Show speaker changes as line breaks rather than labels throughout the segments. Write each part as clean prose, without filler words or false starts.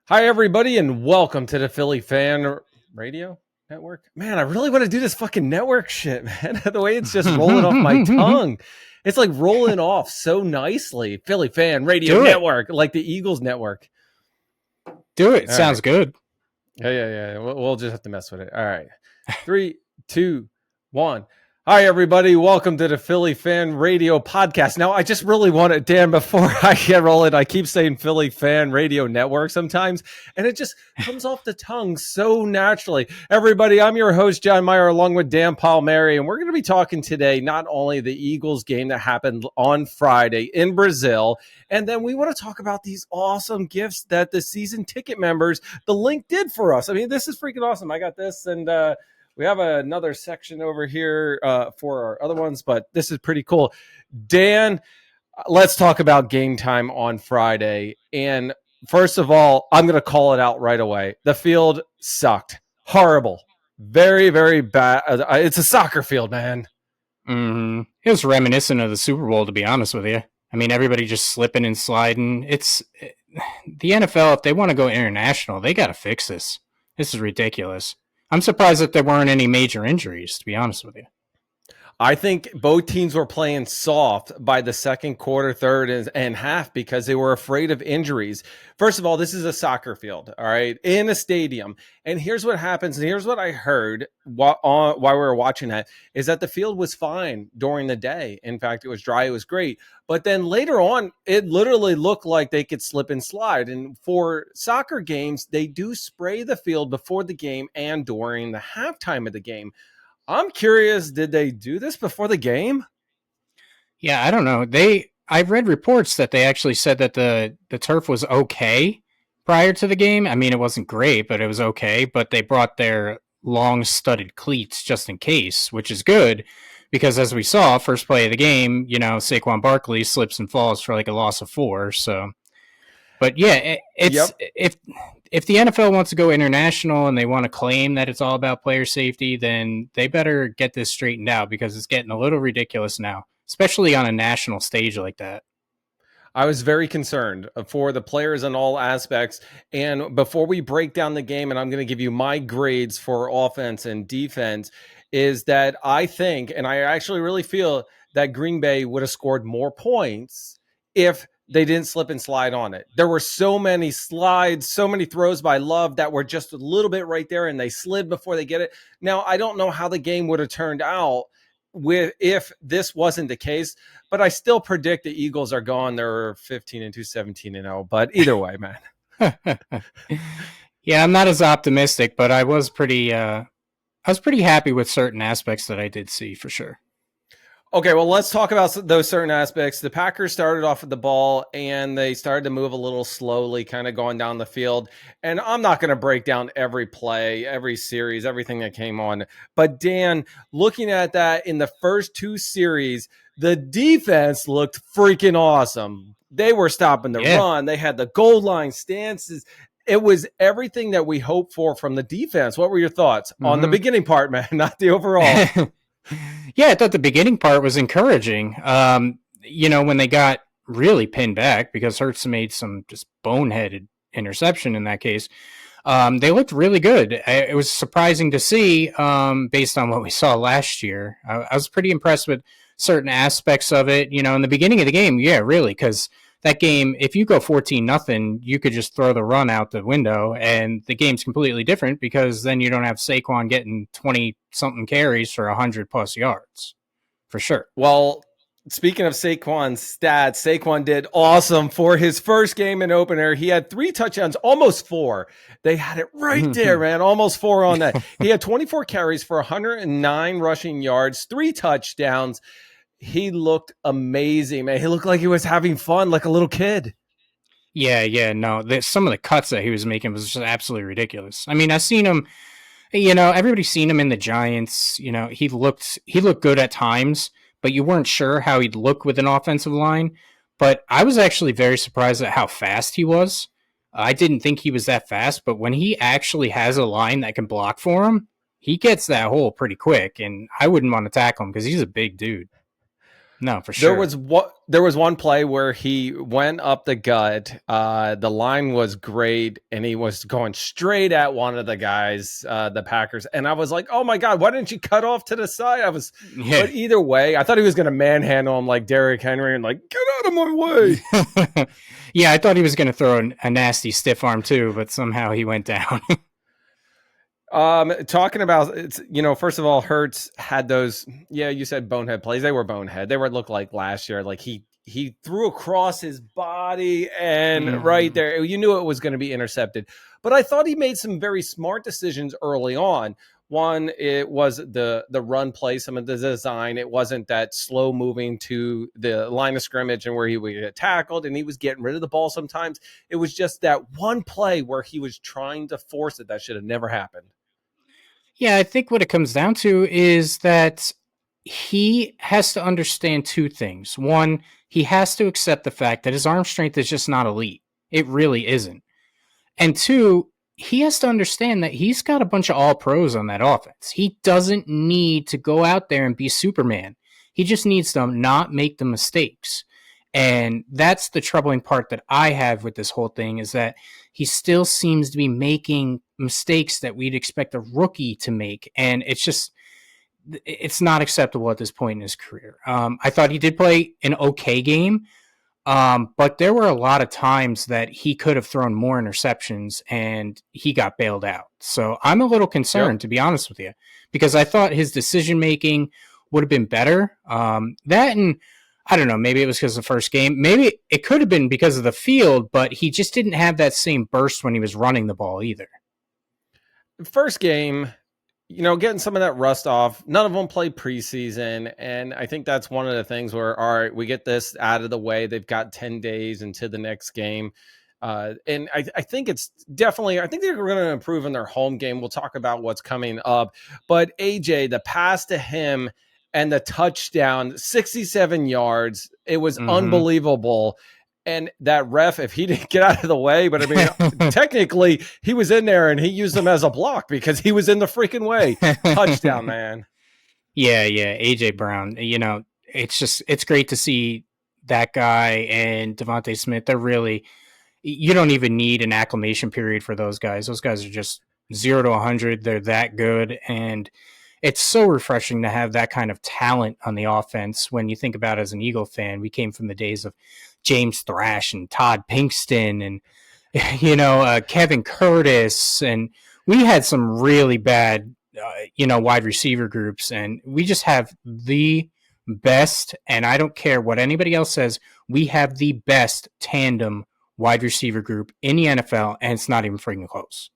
Hi, everybody, and welcome to the Philly Fan Radio Network. Man, I really want to do this fucking network shit, man. The way it's just rolling off my tongue. It's like rolling off so nicely. Philly Fan Radio Network, like the Eagles network.
Do it. Sounds good.
Yeah. We'll just have to mess with it. All right. 3, 2, 1. Hi, everybody. Welcome to the Philly Fan Radio Podcast. Now, I just really want to, Dan, before I get rolling, I keep saying Philly Fan Radio Network sometimes, and it just comes off the tongue so naturally. Everybody, I'm your host, John Myer, along with Dan Palmieri, and we're going to be talking today not only the Eagles game that happened on Friday in Brazil, and then we want to talk about these awesome gifts that the season ticket members, the link did for us. I mean, this is freaking awesome. I got this, and we have another section over here for our other ones, but this is pretty cool. Dan, let's talk about game time on Friday. And first of all, I'm going to call it out right away. The field sucked. Horrible. Very, very bad. It's a soccer field, man.
Mm-hmm. It was reminiscent of the Super Bowl, to be honest with you. I mean, everybody just slipping and sliding. It's the NFL, if they want to go international, they got to fix this. This is ridiculous. I'm surprised that there weren't any major injuries, to be honest with you.
I think both teams were playing soft by the second quarter, third, and half because they were afraid of injuries. First of all, this is a soccer field, all right, in a stadium. And here's what happens, and here's what I heard while we were watching that, is that the field was fine during the day. In fact, it was dry. It was great. But then later on, it literally looked like they could slip and slide. And for soccer games, they do spray the field before the game and during the halftime of the game. I'm curious, did they do this before the game?
Yeah, I don't know. I've read reports that they actually said that the turf was okay prior to the game. I mean, it wasn't great, but it was okay. But they brought their long studded cleats just in case, which is good because as we saw, first play of the game, Saquon Barkley slips and falls for like a loss of 4. So, but yeah, if the NFL wants to go international and they want to claim that it's all about player safety, then they better get this straightened out because it's getting a little ridiculous now, especially on a national stage like that.
I was very concerned for the players in all aspects. And before we break down the game, and I'm going to give you my grades for offense and defense, is that I think, and I actually really feel that Green Bay would have scored more points if they didn't slip and slide on it. There were so many slides, so many throws by Love that were just a little bit right there, and they slid before they get it. Now, I don't know how the game would have turned out if this wasn't the case, but I still predict the Eagles are gone. They're 15-2, 17-0. But either way, man.
Yeah, I'm not as optimistic, but I was pretty happy with certain aspects that I did see for sure.
Okay, well, let's talk about those certain aspects. The Packers started off with the ball, and they started to move a little slowly, kind of going down the field. And I'm not going to break down every play, every series, everything that came on. But, Dan, looking at that in the first 2 series, the defense looked freaking awesome. They were stopping the run. They had the goal line stances. It was everything that we hoped for from the defense. What were your thoughts on the beginning part, man, not the overall?
Yeah, I thought the beginning part was encouraging. When they got really pinned back because Hurts made some just boneheaded interception in that case, they looked really good. It was surprising to see based on what we saw last year. I was pretty impressed with certain aspects of it. In the beginning of the game, yeah, really, because that game, if you go 14-0, you could just throw the run out the window, and the game's completely different because then you don't have Saquon getting 20-something carries for 100-plus yards, for sure.
Well, speaking of Saquon's stats, Saquon did awesome for his first game in opener. He had 3 touchdowns, almost 4. They had it right there, man, almost 4 on that. He had 24 carries for 109 rushing yards, 3 touchdowns. He looked amazing, man. He looked like he was having fun, like a little kid.
Yeah, no. Some of the cuts that he was making was just absolutely ridiculous. I mean, I've seen him, everybody's seen him in the Giants. He looked good at times, but you weren't sure how he'd look with an offensive line. But I was actually very surprised at how fast he was. I didn't think he was that fast, but when he actually has a line that can block for him, he gets that hole pretty quick, and I wouldn't want to tackle him because he's a big dude. No, for
There
sure.
was one play where he went up the gut. The line was great, and he was going straight at one of the guys, the Packers. And I was like, "Oh my god, why didn't you cut off to the side?"
Yeah.
But either way, I thought he was going to manhandle him like Derrick Henry and like get out of my way.
Yeah, I thought he was going to throw a nasty stiff arm too, but somehow he went down.
Talking about it's first of all, Hurts had those. Yeah, you said bonehead plays. They were bonehead. They were look like last year. Like he threw across his body, and right there, you knew it was going to be intercepted. But I thought he made some very smart decisions early on. One, it was the run play, some of the design. It wasn't that slow moving to the line of scrimmage and where he would get tackled, and he was getting rid of the ball sometimes. It was just that one play where he was trying to force it that should have never happened.
Yeah, I think what it comes down to is that he has to understand two things. One, he has to accept the fact that his arm strength is just not elite. It really isn't. And two, he has to understand that he's got a bunch of all pros on that offense. He doesn't need to go out there and be Superman. He just needs to not make the mistakes. And that's the troubling part that I have with this whole thing is that he still seems to be making mistakes that we'd expect a rookie to make. And it's not acceptable at this point in his career. I thought he did play an okay game, but there were a lot of times that he could have thrown more interceptions and he got bailed out. So I'm a little concerned, to be honest with you, because I thought his decision making would have been better. That and I don't know, maybe it was because of the first game. Maybe it could have been because of the field, but he just didn't have that same burst when he was running the ball either.
First game, getting some of that rust off. None of them played preseason. And I think that's one of the things where, all right, we get this out of the way. They've got 10 days into the next game. And I think it's definitely, I think they're going to improve in their home game. We'll talk about what's coming up. But AJ, the pass to him and the touchdown, 67 yards, it was unbelievable. And that ref, if he didn't get out of the way, but I mean, technically he was in there and he used him as a block because he was in the freaking way. Touchdown, man.
Yeah. AJ Brown, it's great to see that guy and Devontae Smith. They're really, you don't even need an acclimation period for those guys. Those guys are just 0 to 100. They're that good. And it's so refreshing to have that kind of talent on the offense. When you think about it as an Eagle fan, we came from the days of James Thrash and Todd Pinkston and, Kevin Curtis. And we had some really bad, wide receiver groups. And we just have the best, and I don't care what anybody else says, we have the best tandem wide receiver group in the NFL, and it's not even freaking close.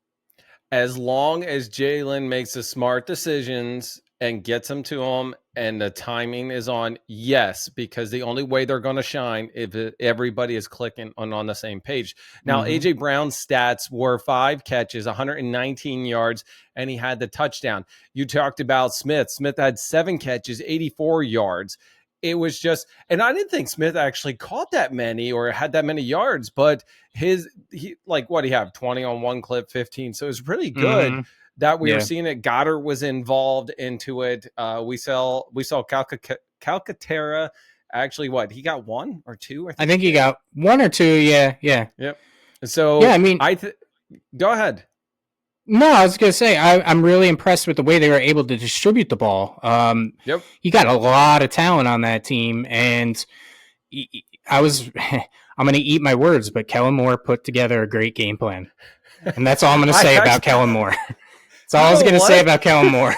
As long as Jalen makes the smart decisions and gets them to him and the timing is on, yes, because the only way they're going to shine if everybody is clicking on the same page. Now, AJ Brown's stats were 5 catches, 119 yards, and he had the touchdown. You talked about Smith. Smith had 7 catches, 84 yards. It was just, and I didn't think Smith actually caught that many or had that many yards, but what he have 20 on one clip, 15. So it was really good that we were seeing it. Goddard was involved into it. We saw Calcaterra actually he got 1 or 2?
I think he got 1 or 2. Yeah.
Yep. So
yeah, I mean,
go ahead.
No, I was going to say, I'm really impressed with the way they were able to distribute the ball. You got a lot of talent on that team, and I'm going to eat my words, but Kellen Moore put together a great game plan. And that's all I'm going to say about Kellen Moore. That's all I was going to say about Kellen Moore.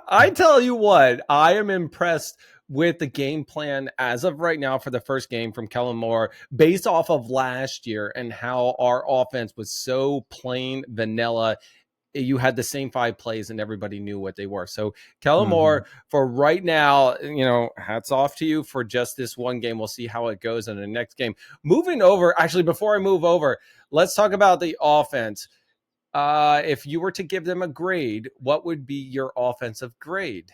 I tell you what, I am impressed with the game plan as of right now for the first game from Kellen Moore, based off of last year and how our offense was so plain vanilla. You had the same 5 plays and everybody knew what they were. So Kellen Moore, for right now, hats off to you for just this one game. We'll see how it goes in the next game. Moving over, actually, before I move over, let's talk about the offense. If you were to give them a grade, what would be your offensive grade?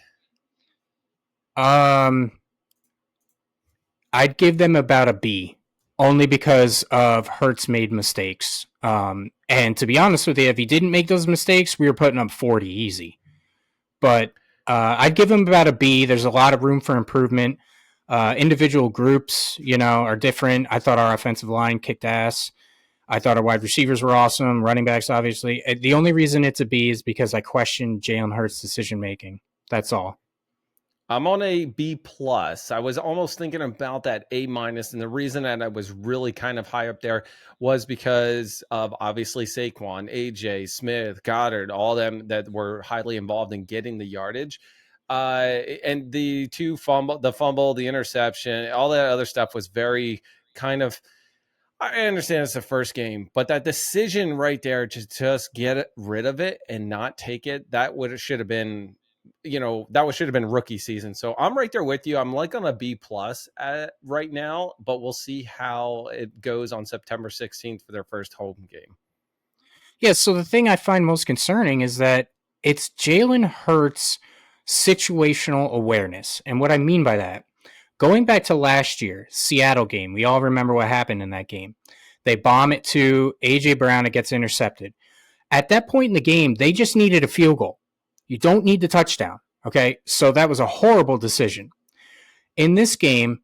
I'd give them about a B, only because of Hurts made mistakes. And to be honest with you, if he didn't make those mistakes, we were putting up 40 easy. But I'd give him about a B. There's a lot of room for improvement. Individual groups, are different. I thought our offensive line kicked ass. I thought our wide receivers were awesome. Running backs, obviously. The only reason it's a B is because I questioned Jalen Hurts' decision making. That's all.
I'm on a B plus. I was almost thinking about that A minus, and the reason that I was really kind of high up there was because of obviously Saquon, AJ, Smith, Goddard, all them that were highly involved in getting the yardage. And the fumble, the interception, all that other stuff was very kind of. I understand it's the first game, but that decision right there to just get rid of it and not take it, should have been, should have been rookie season. So I'm right there with you. I'm like on a B plus right now, but we'll see how it goes on September 16th for their first home game.
Yeah. So the thing I find most concerning is that it's Jalen Hurts' situational awareness. And what I mean by that, going back to last year, Seattle game, we all remember what happened in that game. They bomb it to A.J. Brown. It gets intercepted. At that point in the game, they just needed a field goal. You don't need the touchdown. Okay. So that was a horrible decision. In this game,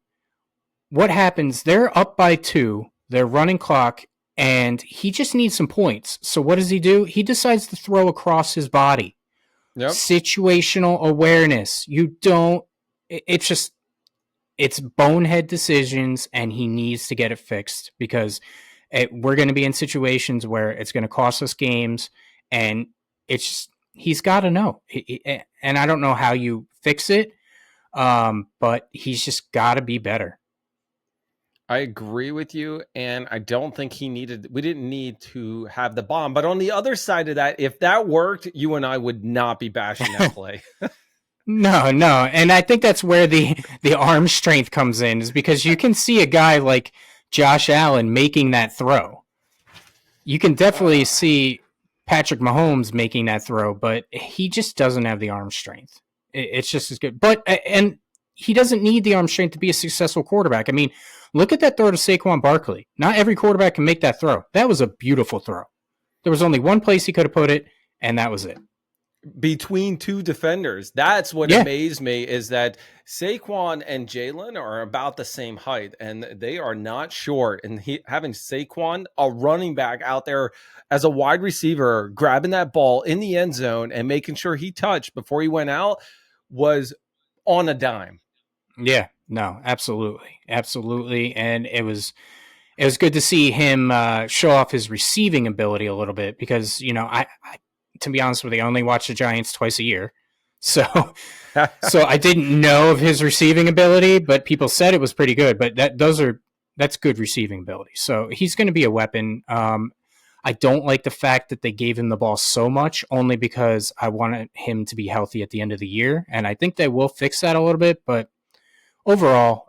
what happens? They're up by 2. They're running clock, and he just needs some points. So what does he do? He decides to throw across his body. Yep. Situational awareness. It's bonehead decisions, and he needs to get it fixed because we're going to be in situations where it's going to cost us games, and he's got to know. And I don't know how you fix it, but he's just got to be better.
I agree with you, and I don't think we didn't need to have the bomb. But on the other side of that, if that worked, you and I would not be bashing that play.
No. And I think that's where the arm strength comes in, is because you can see a guy like Josh Allen making that throw. You can definitely see Patrick Mahomes making that throw, but he just doesn't have the arm strength. It's just as good. And he doesn't need the arm strength to be a successful quarterback. I mean, look at that throw to Saquon Barkley. Not every quarterback can make that throw. That was a beautiful throw. There was only one place he could have put it, and that was it.
Between 2 defenders. That's what amazed me, is that Saquon and Jalen are about the same height, and they are not short. And having Saquon, a running back, out there as a wide receiver, grabbing that ball in the end zone and making sure he touched before he went out was on a dime.
Yeah, no, absolutely. And it was good to see him show off his receiving ability a little bit, because, I to be honest with you, I only watch the Giants twice a year. So I didn't know of his receiving ability, but people said it was pretty good. But that's good receiving ability. So he's going to be a weapon. I don't like the fact that they gave him the ball so much, only because I wanted him to be healthy at the end of the year. And I think they will fix that a little bit. But overall,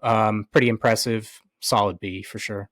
pretty impressive. Solid B for sure.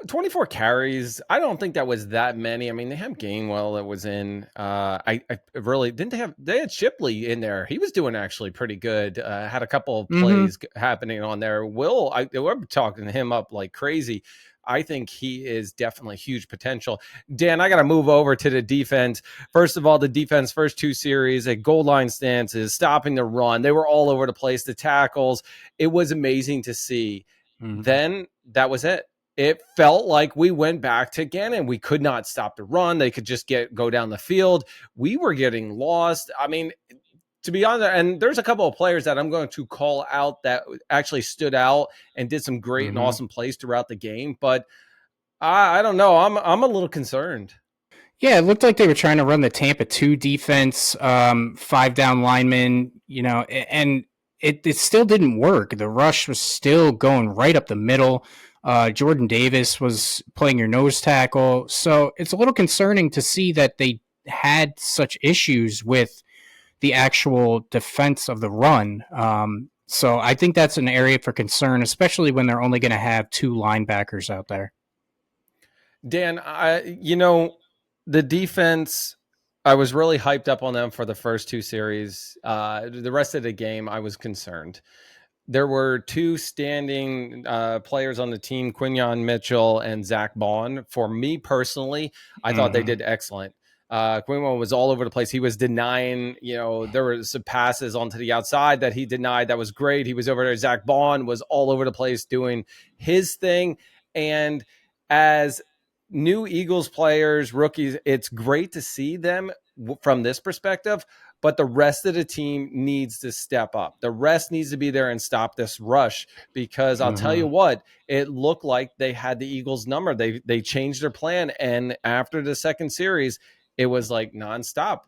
24 carries. I don't think that was that many. I mean, they have Gainwell that was in. I really didn't they had Shipley in there. He was doing actually pretty good. Had a couple of plays happening on there. We're talking him up like crazy. I think he is definitely huge potential. Dan, I got to move over to the defense. First of all, the defense first 2 series, a goal line stances, stopping the run. They were all over the place. The tackles. It was amazing to see. Then that was it. It felt like we went back to Gannon. We could not stop the run. They could just go down the field. We were getting lost. I mean, to be honest, and there's a couple of players that I'm going to call out that actually stood out and did some great and awesome plays throughout the game. But I don't know. I'm a little concerned.
Yeah, it looked like they were trying to run the Tampa 2 defense, 5 down linemen, and it still didn't work. The rush was still going right up the middle. Jordan Davis was playing your nose tackle. So it's a little concerning to see that they had such issues with the actual defense of the run. So I think that's an area for concern, especially when they're only going to have 2 linebackers out there.
Dan, the defense, I was really hyped up on them for the first 2 series. The rest of the game, I was concerned. There were 2 standing players on the team, Quinyon Mitchell and Zach Bond. For me personally, I thought they did excellent. Quinlan was all over the place. He was denying, there were some passes onto the outside that he denied. That was great. He was over there. Zach Bond was all over the place doing his thing. And as new Eagles players, rookies, it's great to see them from this perspective, but the rest of the team needs to step up. The rest needs to be there and stop this rush, because I'll tell you what, it looked like they had the Eagles number. They changed their plan. And after the second series, it was like nonstop.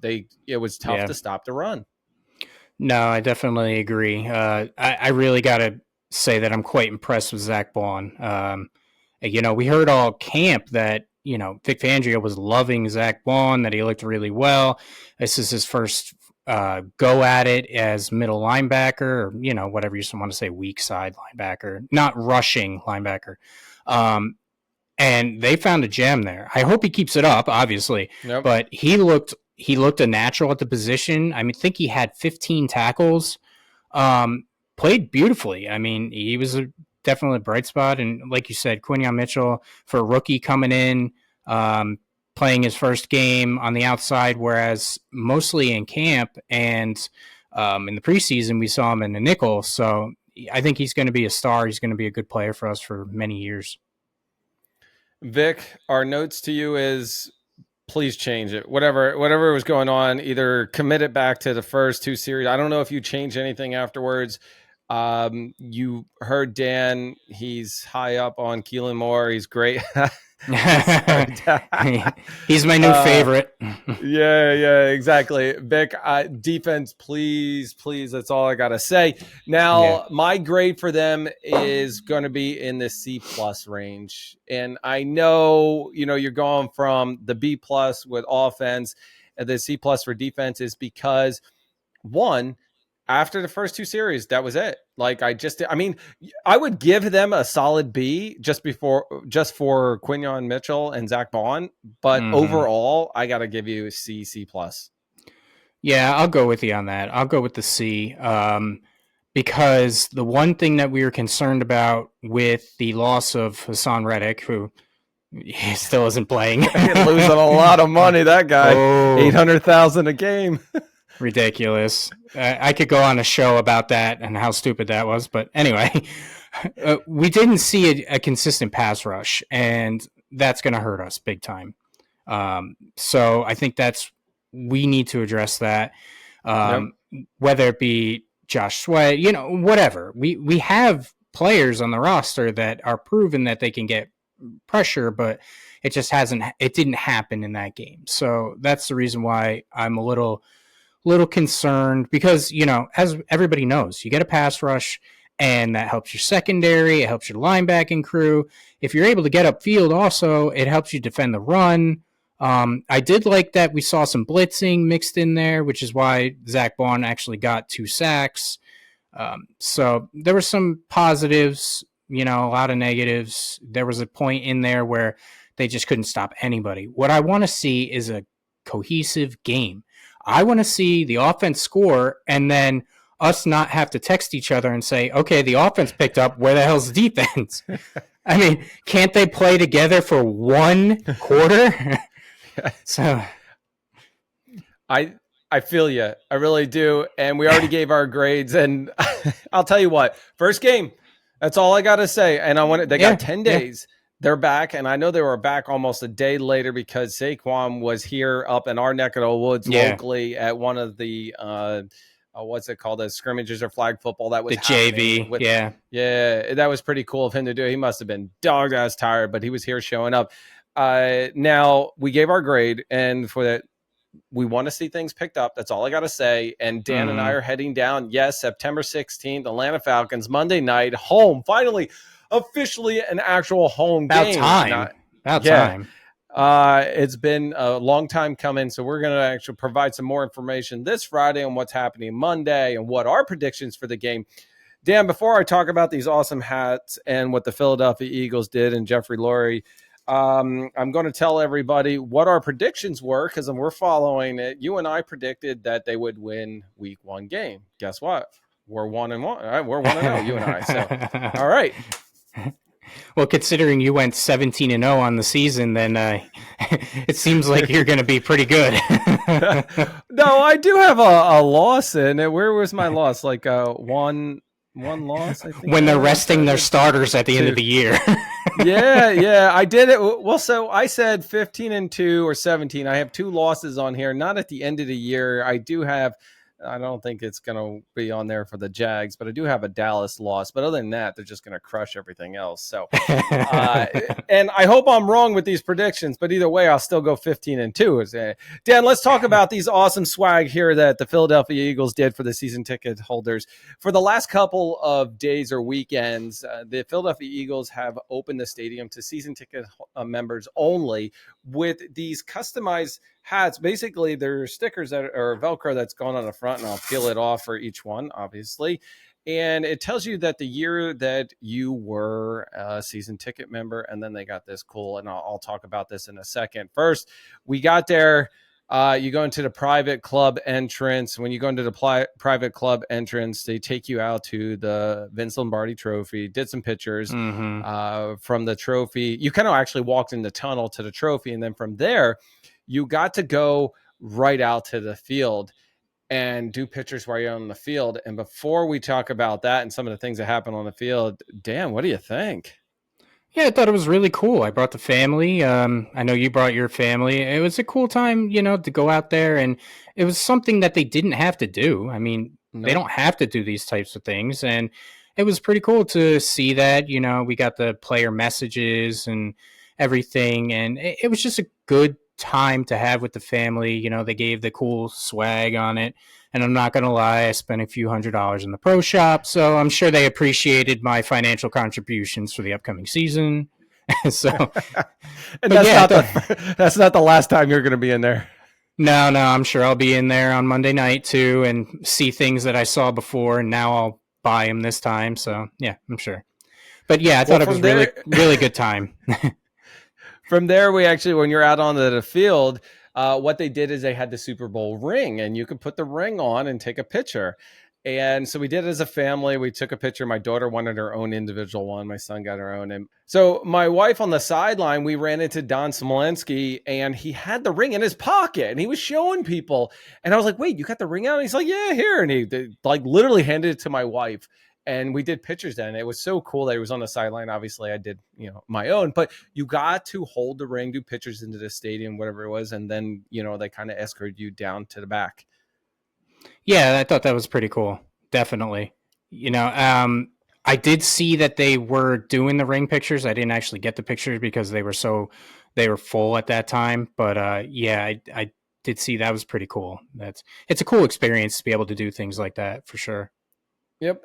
It was tough to stop the run.
No, I definitely agree. I really got to say that I'm quite impressed with Zach Bond. We heard all camp that, Vic Fangio was loving Zach Bond, that he looked really well. This is his first go at it as middle linebacker, or, whatever you want to say, weak side linebacker, not rushing linebacker. And they found a gem there. I hope he keeps it up, obviously.
Yep.
But he looked a natural at the position. I think he had 15 tackles. Played beautifully. He was definitely a bright spot. And like you said, Quinyon Mitchell, for a rookie coming in, playing his first game on the outside, whereas mostly in camp and in the preseason we saw him in the nickel. So I think he's going to be a star. He's going to be a good player for us for many years.
Vic, our notes to you is, please change it. Whatever was going on, either commit it back to the first two series. I don't know if you changed anything afterwards. You heard Dan, he's high up on Keelan Moore. He's great.
He's my new favorite.
Yeah, exactly. Vic, defense, please. That's all I got to say. Now, my grade for them is going to be in the C+ range. And I know, you're going from the B+ with offense and the C+ for defense is because, one, after the first two series, that was it. Like I would give them a solid B just for Quinyon Mitchell and Zach Bond, but overall, I got to give you C+.
Yeah, I'll go with you on that. I'll go with the C, because the one thing that we were concerned about with the loss of Hassan Reddick, who he still isn't playing,
losing a lot of money. That guy, $800,000 a game.
Ridiculous. I could go on a show about that and how stupid that was. But anyway, we didn't see a consistent pass rush, and that's going to hurt us big time. So I think we need to address that. Whether it be Josh Sweat, whatever. We have players on the roster that are proven that they can get pressure, but it just didn't happen in that game. So that's the reason why I'm a little concerned, because, as everybody knows, you get a pass rush and that helps your secondary. It helps your linebacking crew. If you're able to get upfield also, it helps you defend the run. I did like that we saw some blitzing mixed in there, which is why Zach Bond actually got 2 sacks. So there were some positives, a lot of negatives. There was a point in there where they just couldn't stop anybody. What I want to see is a cohesive game. I want to see the offense score and then us not have to text each other and say, okay, the offense picked up. Where the hell's the defense? Can't they play together for one quarter? So
I feel you. I really do. And we already gave our grades. And I'll tell you what, first game, that's all I got to say. And they got 10 days. They're back, and I know they were back almost a day later because Saquon was here up in our neck of the woods locally at one of the what's it called, the scrimmages or flag football that was
the JV.
Yeah, that was pretty cool of him to do. He must have been dog ass tired, but he was here showing up. Now we gave our grade, and for that, we want to see things picked up. That's all I got to say. And Dan and I are heading down. Yes, September 16th, Atlanta Falcons, Monday night, home. Finally. Officially an actual home game.
About time.
It's been a long time coming, so we're going to actually provide some more information this Friday on what's happening Monday and what our predictions for the game. Dan, before I talk about these awesome hats and what the Philadelphia Eagles did and Jeffrey Lurie, I'm going to tell everybody what our predictions were, because we're following it. You and I predicted that they would win Week 1 game. Guess what? We're 1-1. All right, we're 1-0, you and I. So, all right.
Well, considering you went 17-0 on the season, then it seems like you're going to be pretty good.
No, I do have a loss in it. Where was my loss? Like one loss, I think
When
I
they're
had.
resting their starters at the end of
Two.
the year.
Yeah, I did it. Well, so I said 15-2 or 17. I have two losses on here, not at the end of the year. I do have, I don't think it's going to be on there for the Jags, but I do have a Dallas loss. But other than that, they're just going to crush everything else. So, and I hope I'm wrong with these predictions, but either way, I'll still go 15-2. Dan, let's talk about these awesome swag here that the Philadelphia Eagles did for the season ticket holders. For the last couple of days or weekends, the Philadelphia Eagles have opened the stadium to season ticket members only with these customized hats. Basically, they're stickers that are Velcro that's gone on the front, and I'll peel it off for each one, obviously. And it tells you that the year that you were a season ticket member, and then they got this cool, and I'll talk about this in a second. First, we got there. You go into the private club entrance. When you go into the private club entrance, they take you out to the Vince Lombardi trophy, did some pictures from the trophy. You kind of actually walked in the tunnel to the trophy, and then from there, you got to go right out to the field and do pictures while you're on the field. And before we talk about that and some of the things that happen on the field, Dan, what do you think?
Yeah, I thought it was really cool. I brought the family. I know you brought your family. It was a cool time, to go out there, and it was something that they didn't have to do. I mean, they don't have to do these types of things, and it was pretty cool to see that. We got the player messages and everything, and it was just a good time to have with the family. They gave the cool swag on it. And I'm not going to lie, I spent a few $100s in the pro shop, so I'm sure they appreciated my financial contributions for the upcoming season. So,
and that's not the last time you're going to be in there.
No, I'm sure I'll be in there on Monday night too and see things that I saw before, and now I'll buy them this time. So, yeah, I'm sure. But yeah, I thought it was really, really good time.
From there, we actually, when you're out onto the field, what they did is they had the Super Bowl ring, and you could put the ring on and take a picture. And so we did it as a family. We took a picture. My daughter wanted her own individual one. My son got her own. And so my wife on the sideline, we ran into Don Smolensky, and he had the ring in his pocket, and he was showing people. And I was like, wait, you got the ring out? And he's like, yeah, here. And he literally handed it to my wife. And we did pictures then. It was so cool that he was on the sideline. Obviously, I did, my own. But you got to hold the ring, do pictures into the stadium, whatever it was. And then, they kind of escorted you down to the back.
Yeah, I thought that was pretty cool. Definitely. I did see that they were doing the ring pictures. I didn't actually get the pictures because they were full at that time. But yeah, I did see that was pretty cool. It's a cool experience to be able to do things like that for sure.
Yep.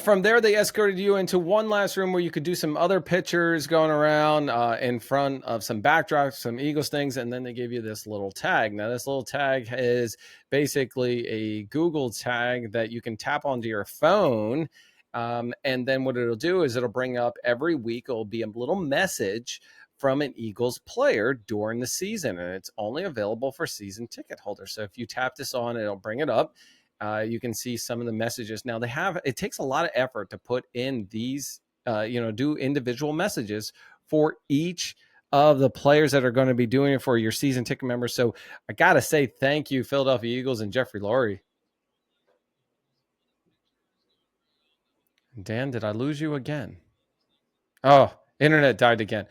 From there, they escorted you into one last room where you could do some other pictures going around in front of some backdrops, some Eagles things, and then they gave you this little tag. Now, this little tag is basically a Google tag that you can tap onto your phone, and then what it'll do is it'll bring up every week. It'll be a little message from an Eagles player during the season, and it's only available for season ticket holders. So if you tap this on, it'll bring it up. You can see some of the messages. Now it takes a lot of effort to put in these, do individual messages for each of the players that are going to be doing it for your season ticket members. So I got to say, thank you, Philadelphia Eagles and Jeffrey Lurie. Dan, did I lose you again? Oh, internet died again.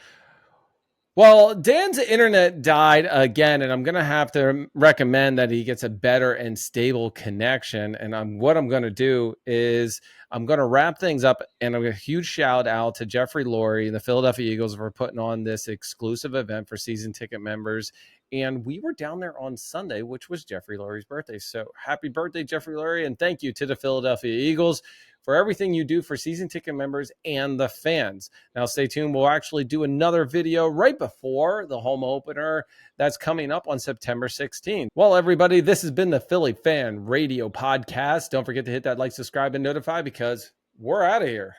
Well, Dan's internet died again, and I'm going to have to recommend that he gets a better and stable connection. And what I'm going to do is I'm going to wrap things up, and I'm going to huge shout out to Jeffrey Lurie and the Philadelphia Eagles for putting on this exclusive event for season ticket members. And we were down there on Sunday, which was Jeffrey Lurie's birthday. So happy birthday, Jeffrey Lurie, and thank you to the Philadelphia Eagles for everything you do for season ticket members and the fans. Now, stay tuned. We'll actually do another video right before the home opener that's coming up on September 16th. Well, everybody, this has been the Philly Fan Radio Podcast. Don't forget to hit that like, subscribe, and notify because we're out of here.